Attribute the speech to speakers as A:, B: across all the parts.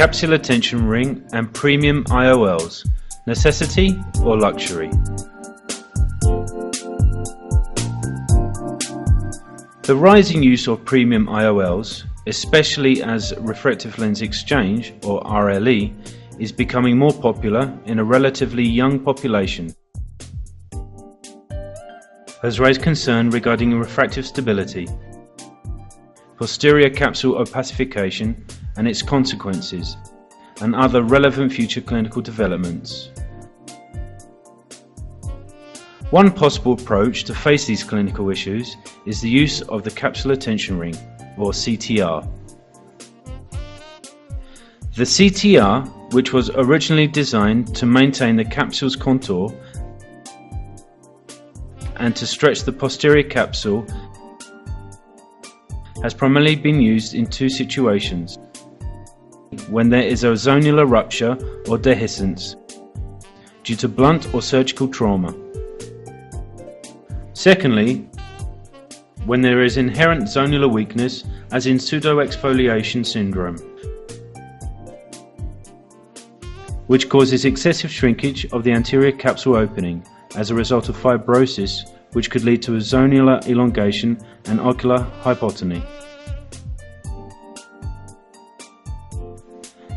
A: capsular tension ring and premium IOLs, necessity or luxury? The rising use of premium IOLs, especially as refractive lens exchange or RLE, is becoming more popular in a relatively young population, has raised concern regarding refractive stability, posterior capsule opacification and its consequences, and other relevant future clinical developments. One possible approach to face these clinical issues is the use of the capsular tension ring, or CTR. The CTR, which was originally designed to maintain the capsule's contour and to stretch the posterior capsule, has primarily been used in two situations: when there is a zonular rupture or dehiscence due to blunt or surgical trauma. Secondly, when there is inherent zonular weakness, as in pseudoexfoliation syndrome, which causes excessive shrinkage of the anterior capsule opening as a result of fibrosis, which could lead to a zonular elongation and ocular hypotony.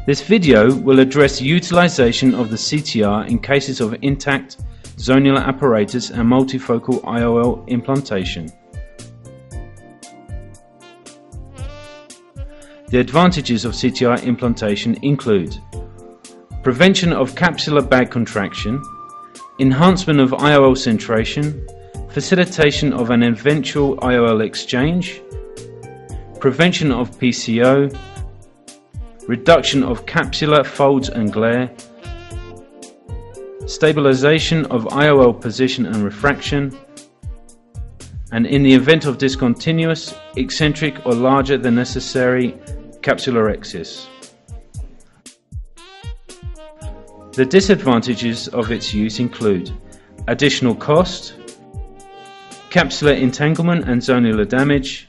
A: This video will address utilization of the CTR in cases of intact zonular apparatus and multifocal IOL implantation. The advantages of CTR implantation include prevention of capsular bag contraction, enhancement of IOL centration, facilitation of an eventual IOL exchange, prevention of PCO, reduction of capsular folds and glare, stabilization of IOL position and refraction, and in the event of discontinuous, eccentric or larger than necessary capsular excess. The disadvantages of its use include additional cost, capsular entanglement and zonular damage,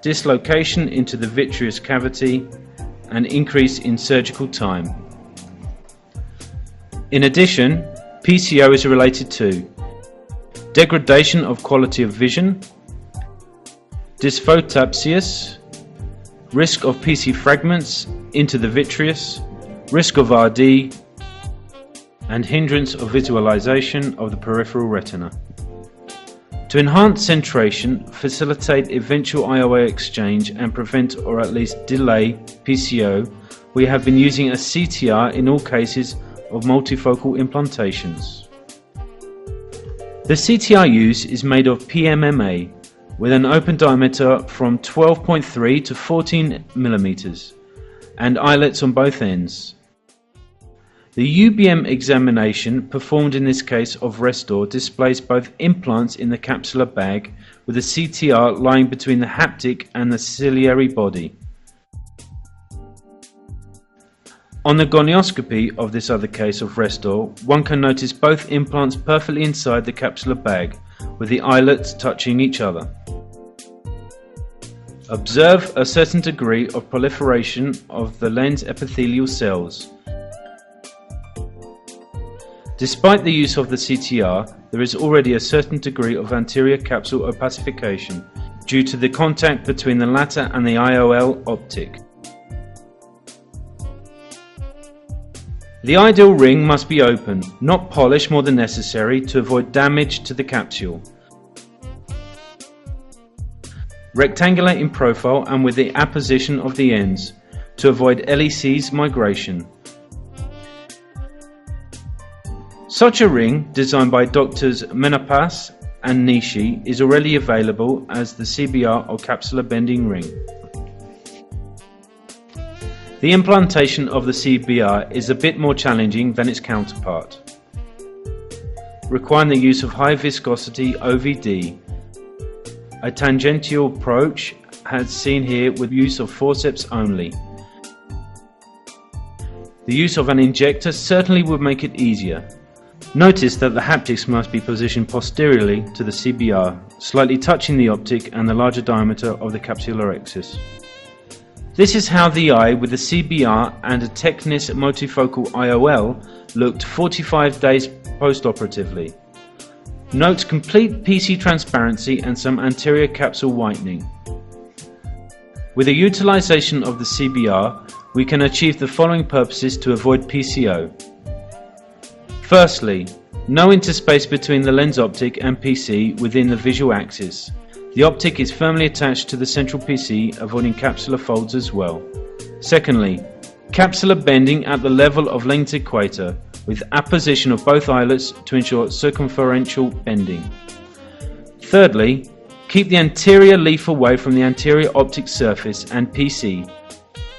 A: dislocation into the vitreous cavity, and increase in surgical time. In addition, PCO is related to degradation of quality of vision, dysphotopsias, risk of PC fragments into the vitreous, risk of RD, and hindrance of visualization of the peripheral retina. To enhance centration, facilitate eventual IOL exchange, and prevent or at least delay PCO, we have been using a CTR in all cases of multifocal implantations. The CTR use is made of PMMA with an open diameter from 12.3 to 14 mm and eyelets on both ends. The UBM examination performed in this case of Restore displays both implants in the capsular bag with the CTR lying between the haptic and the ciliary body. On the gonioscopy of this other case of Restore, one can notice both implants perfectly inside the capsular bag with the eyelets touching each other. Observe a certain degree of proliferation of the lens epithelial cells. Despite the use of the CTR, there is already a certain degree of anterior capsule opacification due to the contact between the latter and the IOL optic. The ideal ring must be open, not polished more than necessary to avoid damage to the capsule. Rectangular in profile and with the apposition of the ends to avoid LEC's migration. Such a ring, designed by Drs. Menapas and Nishi, is already available as the CBR or capsular bending ring. The implantation of the CBR is a bit more challenging than its counterpart, requiring the use of high viscosity OVD. A tangential approach has seen here with use of forceps only. The use of an injector certainly would make it easier. Notice that the haptics must be positioned posteriorly to the CBR, slightly touching the optic and the larger diameter of the capsular axis. This is how the eye with a CBR and a Technis multifocal IOL looked 45 days post-operatively. Note complete PC transparency and some anterior capsule whitening. With the utilization of the CBR, we can achieve the following purposes to avoid PCO. Firstly, no interspace between the lens optic and PC within the visual axis. The optic is firmly attached to the central PC, avoiding capsular folds as well. Secondly, capsular bending at the level of lens equator, with apposition of both eyelets to ensure circumferential bending. Thirdly, keep the anterior leaf away from the anterior optic surface and PC.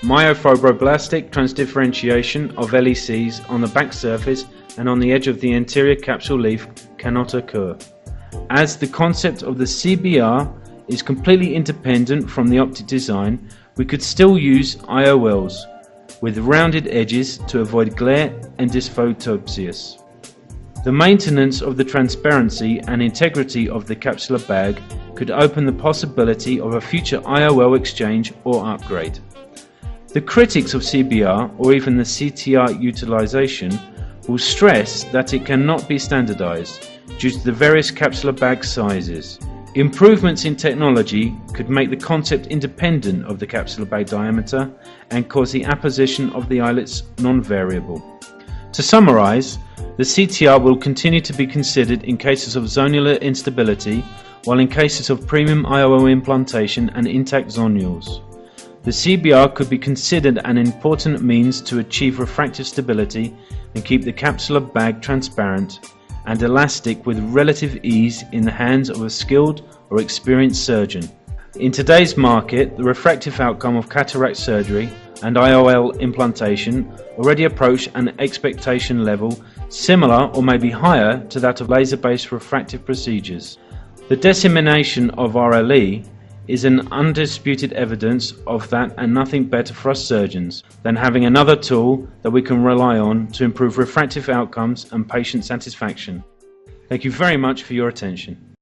A: Myofibroblastic transdifferentiation of LECs on the back surface and on the edge of the anterior capsule leaf cannot occur, as the concept of the CBR is completely independent from the optic design. We could still use IOLs with rounded edges to avoid glare and dysphotopsias. The maintenance of the transparency and integrity of the capsular bag could open the possibility of a future IOL exchange or upgrade. The critics of CBR, or even the CTR utilization, will stress that it cannot be standardized due to the various capsular bag sizes. Improvements in technology could make the concept independent of the capsular bag diameter and cause the apposition of the eyelets non-variable. To summarize, the CTR will continue to be considered in cases of zonular instability, while in cases of premium IOL implantation and intact zonules. The CBR could be considered an important means to achieve refractive stability and keep the capsular bag transparent and elastic with relative ease in the hands of a skilled or experienced surgeon. In today's market, the refractive outcome of cataract surgery and IOL implantation already approach an expectation level similar or maybe higher to that of laser-based refractive procedures. The dissemination of RLE is an undisputed evidence of that, and nothing better for us surgeons than having another tool that we can rely on to improve refractive outcomes and patient satisfaction. Thank you very much for your attention.